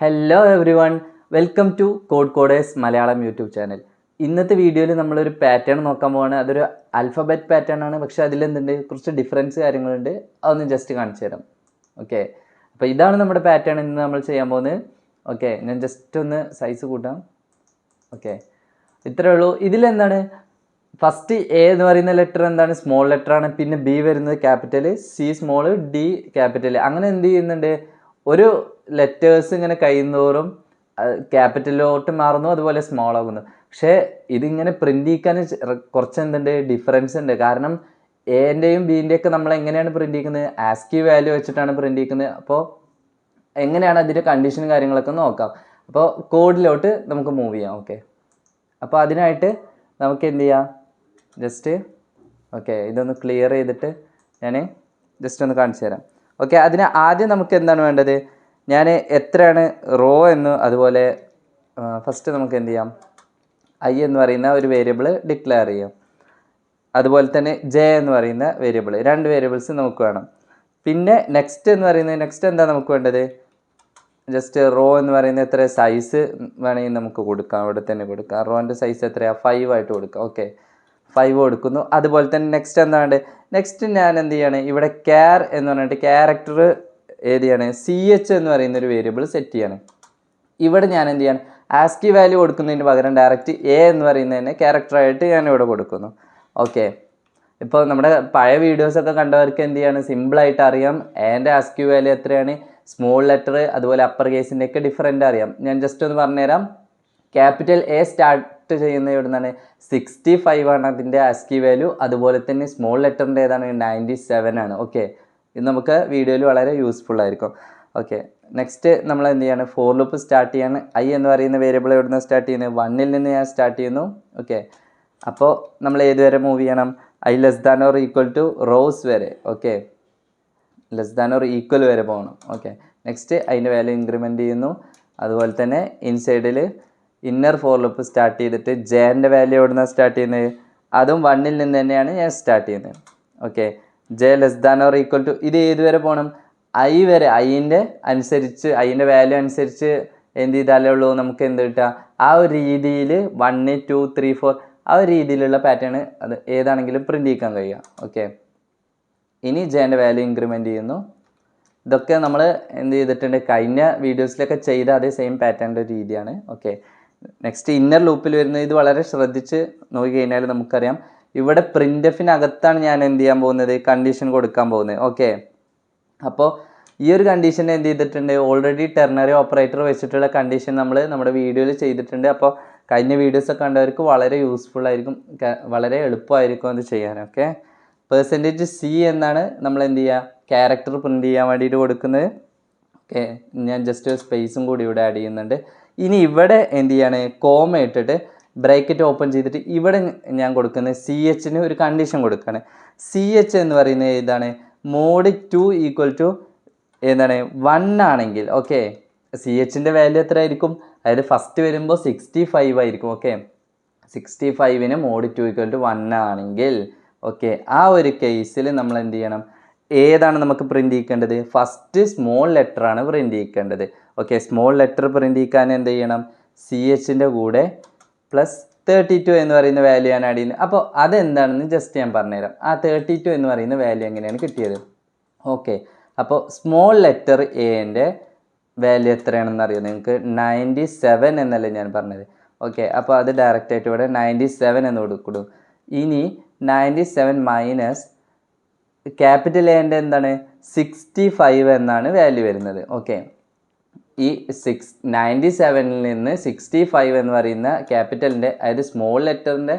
Hello everyone, welcome to code coders Malayalam YouTube channel. ഇന്നത്തെ വീഡിയോയിൽ നമ്മളൊരു പാറ്റേൺ നോക്കാൻ പോവാണ്. അതൊരു ആൽഫബറ്റ് പാറ്റേൺ ആണ്, പക്ഷെ അതിലെന്തുണ്ട്, കുറച്ച് ഡിഫറൻസ് കാര്യങ്ങളുണ്ട്. അതൊന്ന് ജസ്റ്റ് കാണിച്ചു തരാം. ഓക്കെ, അപ്പോൾ ഇതാണ് നമ്മുടെ പാറ്റേൺ ഇന്ന് നമ്മൾ ചെയ്യാൻ പോകുന്നത്. ഓക്കെ, ഞാൻ ജസ്റ്റ് ഒന്ന് സൈസ് കൂട്ടാം. ഓക്കെ, ഇത്രയേ ഉള്ളൂ. ഇതിലെന്താണ്, ഫസ്റ്റ് എ എന്ന് പറയുന്ന ലെറ്റർ എന്താണ്, സ്മോൾ ലെറ്റർ ആണ്. പിന്നെ ബി വരുന്നത് capital, C small, D capital. അങ്ങനെ എന്ത് ചെയ്യുന്നുണ്ട്, ഒരു ലെറ്റേഴ്സ് ഇങ്ങനെ കഴിയുന്തോറും ക്യാപിറ്റലിലോട്ട് മാറുന്നു, അതുപോലെ സ്മോൾ ആകുന്നു. പക്ഷേ ഇതിങ്ങനെ പ്രിന്റ് ചെയ്യിക്കാൻ കുറച്ച് എന്തുണ്ട്, ഡിഫറൻസ് ഉണ്ട്. കാരണം എൻ്റെയും ബിൻ്റെയും ഒക്കെ നമ്മൾ എങ്ങനെയാണ് പ്രിന്റ് ചെയ്യിക്കുന്നത്, ആസ്കി വാല്യൂ വെച്ചിട്ടാണ് പ്രിന്റ് ചെയ്യിക്കുന്നത്. അപ്പോൾ എങ്ങനെയാണ് അതിൻ്റെ കണ്ടീഷനും കാര്യങ്ങളൊക്കെ നോക്കാം. അപ്പോൾ കോഡിലോട്ട് നമുക്ക് മൂവ് ചെയ്യാം. ഓക്കെ, അപ്പോൾ അതിനായിട്ട് നമുക്ക് എന്ത് ചെയ്യാം, ജസ്റ്റ് ഓക്കെ ഇതൊന്ന് ക്ലിയർ ചെയ്തിട്ട് ഞാൻ ജസ്റ്റ് ഒന്ന് കാണിച്ചു തരാം. ഓക്കെ, അതിന് ആദ്യം നമുക്ക് എന്താണ് വേണ്ടത്, ഞാൻ എത്രയാണ് റോ എന്ന്, അതുപോലെ ഫസ്റ്റ് നമുക്ക് എന്ത് ചെയ്യാം, ഐ എന്ന് പറയുന്ന ഒരു വേരിയബിൾ ഡിക്ലെയർ ചെയ്യാം. അതുപോലെ തന്നെ ജെ എന്ന് പറയുന്ന വേരിയബിൾ, രണ്ട് വേരിയബിൾസ് നമുക്ക് വേണം. പിന്നെ നെക്സ്റ്റ് എന്ന് പറയുന്നത്, നെക്സ്റ്റ് എന്താ നമുക്ക് വേണ്ടത്, ജസ്റ്റ് റോ എന്ന് പറയുന്ന എത്ര സൈസ് വേണമെങ്കിൽ നമുക്ക് കൊടുക്കാം, അവിടെ തന്നെ കൊടുക്കാം. റോൻ്റെ സൈസ് എത്രയാണ്, 5 ആയിട്ട് കൊടുക്കാം. ഓക്കെ, 5 കൊടുക്കുന്നു. അതുപോലെ തന്നെ നെക്സ്റ്റ് എന്താ വേണ്ടത്, നെക്സ്റ്റ് ഞാൻ എന്ത് ചെയ്യാണ്, ഇവിടെ ക്യാർ എന്ന് പറഞ്ഞിട്ട് ക്യാരക്ടർ ഏത് ചെയ്യാണ്, CH എന്ന് പറയുന്ന ഒരു വേരിയബിൾ സെറ്റ് ചെയ്യാണ്. ഇവിടെ ഞാൻ എന്ത് ചെയ്യാണ്, ആസ്കി വാല്യൂ കൊടുക്കുന്നതിന് പകരം ഡയറക്റ്റ് എ എന്ന് പറയുന്നതിനെ ക്യാരക്ടറായിട്ട് ഞാൻ ഇവിടെ കൊടുക്കുന്നു. ഓക്കെ, ഇപ്പോൾ നമ്മുടെ പഴയ വീഡിയോസൊക്കെ കണ്ടവർക്ക് എന്ത് ചെയ്യാണ്, സിമ്പിളായിട്ട് അറിയാം എൻ്റെ ആസ്കി വാല്യൂ എത്രയാണ്, സ്മോൾ ലെറ്റർ അതുപോലെ അപ്പർ കേസിൻ്റെ ഒക്കെ ഡിഫറൻറ്റ് അറിയാം. ഞാൻ ജസ്റ്റ് ഒന്ന് പറഞ്ഞുതരാം. ക്യാപിറ്റൽ എ സ്റ്റാർട്ട് ചെയ്യുന്ന ഇവിടെ നിന്നാണ് 65 ആണ് അതിൻ്റെ ആസ്കി വാല്യൂ. അതുപോലെ തന്നെ സ്മോൾ ലെറ്ററിൻ്റെ ഏതാണ്, 97 ആണ്. ഓക്കെ, ഇത് നമുക്ക് വീഡിയോയിൽ വളരെ യൂസ്ഫുൾ ആയിരിക്കും. ഓക്കെ, നെക്സ്റ്റ് നമ്മൾ എന്ത് ചെയ്യാണ്, ഫോർ ലൂപ്പ് സ്റ്റാർട്ട് ചെയ്യാണ്. ഐ എന്ന് പറയുന്ന വേരിയബിൾ എവിടെ നിന്ന് സ്റ്റാർട്ട് ചെയ്യുന്നത്, 1ൽ നിന്ന് ഞാൻ സ്റ്റാർട്ട് ചെയ്യുന്നു. ഓക്കെ, അപ്പോൾ നമ്മൾ ഏതുവരെ മൂവ് ചെയ്യണം, I less than or equal to rows വരെ. Okay, less than or equal വരെ പോകണം. ഓക്കെ, നെക്സ്റ്റ് അതിൻ്റെ വാല്യൂ ഇൻക്രിമെൻറ്റ് ചെയ്യുന്നു. അതുപോലെ തന്നെ ഇൻസൈഡിൽ ഇന്നർ ഫോർ ലൂപ്പ് സ്റ്റാർട്ട് ചെയ്തിട്ട് ജെൻ്റെ വാല്യൂ എവിടെ നിന്നാണ് സ്റ്റാർട്ട് ചെയ്യുന്നത്, അതും 1ൽ നിന്ന് തന്നെയാണ് ഞാൻ സ്റ്റാർട്ട് ചെയ്യുന്നത്. Okay, J less than or equal to, ഇത് ഏതുവരെ പോകണം, ഐ വരെ. ഐൻ്റെ അനുസരിച്ച്, ഐൻ്റെ വാല്യൂ അനുസരിച്ച് എന്ത് ചെയ്താലേ ഉള്ളൂ നമുക്ക് എന്ത് കിട്ടുക, ആ ഒരു രീതിയിൽ 1, 2, 3, 4 ആ ഒരു രീതിയിലുള്ള പാറ്റേൺ അത് ഏതാണെങ്കിലും പ്രിൻ്റ് ചെയ്യിക്കാൻ കഴിയുക. ഓക്കെ, ഇനി ജെൻ്റെ വാല്യൂ ഇൻക്രിമെൻറ്റ് ചെയ്യുന്നു. ഇതൊക്കെ നമ്മൾ എന്ത് ചെയ്തിട്ടുണ്ട്, കഴിഞ്ഞ വീഡിയോസിലൊക്കെ ചെയ്ത അതേ സെയിം പാറ്റേണിൻ്റെ രീതിയാണ്. ഓക്കെ, നെക്സ്റ്റ് ഇന്നർ ലൂപ്പിൽ വരുന്നത്, ഇത് വളരെ ശ്രദ്ധിച്ച് നോക്കി കഴിഞ്ഞാൽ നമുക്കറിയാം, ഇവിടെ പ്രിൻ്റഫിനകത്താണ് ഞാൻ എന്ത് ചെയ്യാൻ പോകുന്നത്, കണ്ടീഷൻ കൊടുക്കാൻ പോകുന്നത്. ഓക്കെ, അപ്പോൾ ഈ ഒരു കണ്ടീഷൻ എന്ത് ചെയ്തിട്ടുണ്ട്, ഓൾറെഡി ടെർണറി ഓപ്പറേറ്റർ വെച്ചിട്ടുള്ള കണ്ടീഷൻ നമ്മൾ നമ്മുടെ വീഡിയോയിൽ ചെയ്തിട്ടുണ്ട്. അപ്പോൾ കഴിഞ്ഞ വീഡിയോസൊക്കെ കണ്ടവർക്ക് വളരെ യൂസ്ഫുൾ ആയിരിക്കും, വളരെ എളുപ്പമായിരിക്കും അത് ചെയ്യാൻ. ഓക്കെ, %C എന്നാണ് നമ്മൾ എന്ത് ചെയ്യുക, ക്യാരക്ടർ പ്രിൻ്റ് ചെയ്യാൻ വേണ്ടിയിട്ട് കൊടുക്കുന്നത്. ഓക്കെ, ഞാൻ ജസ്റ്റ് സ്പേസും കൂടി ഇവിടെ ആഡ് ചെയ്യുന്നുണ്ട്. ഇനി ഇവിടെ എന്ത് ചെയ്യാണ്, കോമ ഇട്ടിട്ട് ബ്രാക്കറ്റ് ഓപ്പൺ ചെയ്തിട്ട് ഇവിടെ ഞാൻ കൊടുക്കുന്നത് CHന് ഒരു കണ്ടീഷൻ കൊടുക്കുകയാണ്. CH എന്ന് പറയുന്നത് ഏതാണ്, മോഡ് 2 ഈക്വൽ ടു എന്താണ് 1 ആണെങ്കിൽ, ഓക്കെ, CHൻ്റെ വാല്യൂ എത്ര ആയിരിക്കും, അതായത് ഫസ്റ്റ് വരുമ്പോൾ 65 ആയിരിക്കും. ഓക്കെ, 65ന് മോഡ് 2 ഈക്വൽ ടു 1 ആണെങ്കിൽ, ഓക്കെ, ആ ഒരു കേസിൽ നമ്മൾ എന്ത് ചെയ്യണം, ഏതാണ് നമുക്ക് പ്രിൻ്റ് ചെയ്യിക്കേണ്ടത്, ഫസ്റ്റ് സ്മോൾ ലെറ്റർ ആണ് പ്രിൻ്റ് ചെയ്യിക്കേണ്ടത്. ഓക്കെ, സ്മോൾ ലെറ്റർ പ്രിൻ്റ് ചെയ്യിക്കാൻ എന്ത് ചെയ്യണം, CHൻ്റെ കൂടെ +32 എന്ന് പറയുന്ന വാല്യൂ ആണ് ആഡ് ചെയ്യുന്നത്. അപ്പോൾ അതെന്താണെന്ന് ജസ്റ്റ് ഞാൻ പറഞ്ഞുതരാം. ആ 32 എന്ന് പറയുന്ന വാല്യൂ എങ്ങനെയാണ് കിട്ടിയത്. ഓക്കെ, അപ്പോൾ സ്മോൾ ലെറ്റർ എൻ്റെ വാല്യൂ എത്രയാണെന്ന് അറിയാം നിങ്ങൾക്ക്, 97 എന്നല്ലേ ഞാൻ പറഞ്ഞത്. ഓക്കെ, അപ്പോൾ അത് ഡയറക്റ്റായിട്ട് ഇവിടെ 97 എന്ന് കൊടുക്കും. ഇനി 97 മൈനസ് ക്യാപിറ്റൽ എൻ്റെ എന്താണ്, 65 എന്നാണ് വാല്യൂ വരുന്നത്. ഓക്കെ, ഈ 97ൽ നിന്ന് 65 എന്ന് പറയുന്ന ക്യാപിറ്റലിൻ്റെ, അതായത് സ്മോൾ ലെറ്ററിൻ്റെ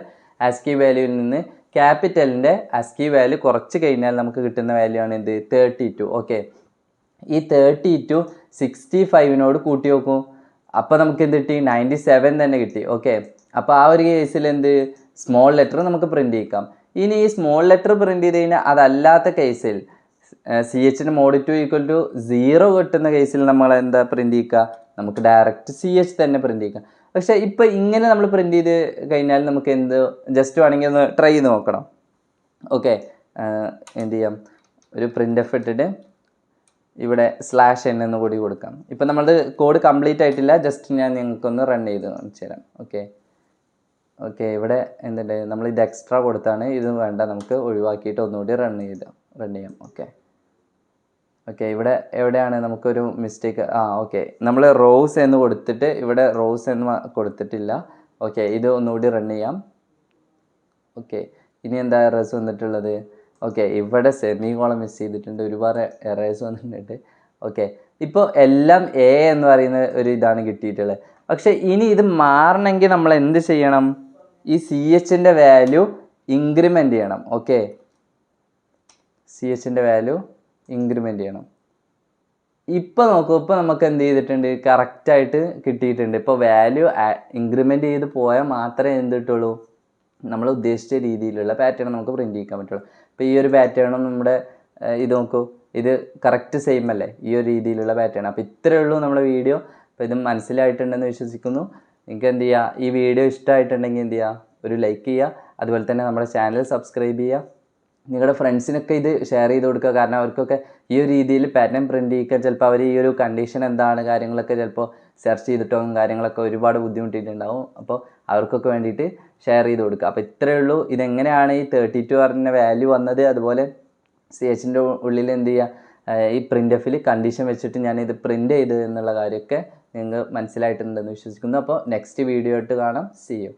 ആസ്കി വാല്യൂവിൽ നിന്ന് ക്യാപിറ്റലിൻ്റെ ആസ്കി വാല്യൂ കുറച്ച് കഴിഞ്ഞാൽ നമുക്ക് കിട്ടുന്ന വാല്യൂ ആണ് എന്ത്, 32. ഓക്കെ, ഈ 32 65നോട് കൂട്ടി നോക്കും, അപ്പോൾ നമുക്ക് എന്ത് കിട്ടി, 97 തന്നെ കിട്ടി. ഓക്കെ, അപ്പോൾ ആ ഒരു കേസിൽ എന്ത്, സ്മോൾ ലെറ്റർ നമുക്ക് പ്രിൻ്റ് ചെയ്യിക്കാം. ഇനി ഈ സ്മോൾ ലെറ്റർ പ്രിൻ്റ് ചെയ്ത് കഴിഞ്ഞാൽ അതല്ലാത്ത കേസിൽ, CHന് മോഡ് 2 ഈക്വൽ ടു 0 കിട്ടുന്ന കേസിൽ നമ്മൾ എന്താ പ്രിൻ്റ് ചെയ്യിക്കുക, നമുക്ക് ഡയറക്റ്റ് CH തന്നെ പ്രിൻ്റ് ചെയ്യിക്കാം. പക്ഷേ ഇപ്പോൾ ഇങ്ങനെ നമ്മൾ പ്രിൻ്റ് ചെയ്ത് കഴിഞ്ഞാൽ നമുക്ക് എന്ത്, ജസ്റ്റ് വേണമെങ്കിൽ ഒന്ന് ട്രൈ ചെയ്ത് നോക്കണം. ഓക്കെ, എന്ത് ചെയ്യാം, ഒരു പ്രിൻ്റ് എഫ് ഇട്ടിട്ട് ഇവിടെ /n എന്ന് കൂടി കൊടുക്കാം. ഇപ്പം നമ്മളത് കോഡ് കംപ്ലീറ്റ് ആയിട്ടില്ല, ജസ്റ്റ് ഞാൻ നിങ്ങൾക്കൊന്ന് റൺ ചെയ്ത് കാണിച്ചു തരാം. ഓക്കെ ഇവിടെ എന്തുണ്ട്, നമ്മൾ ഇത് എക്സ്ട്രാ കൊടുത്താണ്, ഇത് വേണ്ട, നമുക്ക് ഒഴിവാക്കിയിട്ട് ഒന്നുകൂടി റൺ ചെയ്യാം. ഓക്കെ ഇവിടെ എവിടെയാണ് നമുക്കൊരു മിസ്റ്റേക്ക്, ഓക്കെ നമ്മൾ റോസ് എന്ന് കൊടുത്തിട്ട് ഇവിടെ റോസ് എന്ന് കൊടുത്തിട്ടില്ല. ഓക്കെ ഇത് ഒന്നുകൂടി റൺ ചെയ്യാം. ഓക്കെ ഇനി എന്താ എറേഴ്സ് വന്നിട്ടുള്ളത്? ഓക്കെ ഇവിടെ സെമി കോളം മിസ് ചെയ്തിട്ടുണ്ട്, ഒരുപാട് എറേഴ്സ് വന്നിട്ടുണ്ട്. ഓക്കെ ഇപ്പോൾ എല്ലാം എ എന്ന് പറയുന്ന ഒരു ഇതാണ് കിട്ടിയിട്ടുള്ളത്. പക്ഷെ ഇനി ഇത് മാറണമെങ്കിൽ നമ്മൾ എന്ത് ചെയ്യണം? ഈ CHൻ്റെ വാല്യൂ ഇൻക്രിമെൻ്റ് ചെയ്യണം. ഓക്കെ CHൻ്റെ വാല്യൂ ഇൻക്രിമെൻ്റ് ചെയ്യണം. ഇപ്പോൾ നോക്കൂ, ഇപ്പോൾ നമുക്ക് എന്ത് ചെയ്തിട്ടുണ്ട്, കറക്റ്റായിട്ട് കിട്ടിയിട്ടുണ്ട്. ഇപ്പോൾ വാല്യൂ ഇൻക്രിമെൻ്റ് ചെയ്ത് പോയാൽ മാത്രമേ എന്ത് കിട്ടുള്ളൂ, നമ്മൾ ഉദ്ദേശിച്ച രീതിയിലുള്ള പാറ്റേൺ നമുക്ക് പ്രിൻറ്റ് ചെയ്യിക്കാൻ പറ്റുള്ളൂ. ഇപ്പോൾ ഈ ഒരു പാറ്റേണും നമ്മുടെ ഇത് നോക്കൂ, ഇത് കറക്റ്റ് സെയിം അല്ലേ, ഈ ഒരു രീതിയിലുള്ള പാറ്റേൺ. അപ്പോൾ ഇത്രയേ ഉള്ളൂ നമ്മുടെ വീഡിയോ. അപ്പോൾ ഇത് മനസ്സിലായിട്ടുണ്ടെന്ന് വിശ്വസിക്കുന്നു. നിങ്ങൾക്ക് എന്ത് ചെയ്യുക, ഈ വീഡിയോ ഇഷ്ടമായിട്ടുണ്ടെങ്കിൽ എന്ത് ചെയ്യുക, ഒരു ലൈക്ക് ചെയ്യുക. അതുപോലെ തന്നെ നമ്മുടെ ചാനൽ സബ്സ്ക്രൈബ് ചെയ്യുക. നിങ്ങളുടെ ഫ്രണ്ട്സിനൊക്കെ ഇത് ഷെയർ ചെയ്ത് കൊടുക്കുക. കാരണം അവർക്കൊക്കെ ഈ ഒരു രീതിയിൽ പാറ്റേൺ പ്രിൻറ്റ് ചെയ്യിക്കാൻ ചിലപ്പോൾ അവർ ഈ ഒരു കണ്ടീഷൻ എന്താണ് കാര്യങ്ങളൊക്കെ ചിലപ്പോൾ സെർച്ച് ചെയ്തിട്ടോ കാര്യങ്ങളൊക്കെ ഒരുപാട് ബുദ്ധിമുട്ടിയിട്ടുണ്ടാവും. അപ്പോൾ അവർക്കൊക്കെ വേണ്ടിയിട്ട് ഷെയർ ചെയ്ത് കൊടുക്കുക. അപ്പോൾ ഇത്രയേ ഉള്ളൂ. ഇതെങ്ങനെയാണ് ഈ 32 പറഞ്ഞ വാല്യൂ വന്നത്, അതുപോലെ CHൻ്റെ ഉള്ളിൽ എന്ത് ചെയ്യുക, ഈ പ്രിൻ്റ് എഫിൽ കണ്ടീഷൻ വെച്ചിട്ട് ഞാനിത് പ്രിൻ്റ് ചെയ്ത് എന്നുള്ള കാര്യമൊക്കെ നിങ്ങൾക്ക് മനസ്സിലായിട്ടുണ്ടെന്ന് വിശ്വസിക്കുന്നു. അപ്പോൾ നെക്സ്റ്റ് വീഡിയോ ആയിട്ട് കാണാം. See you.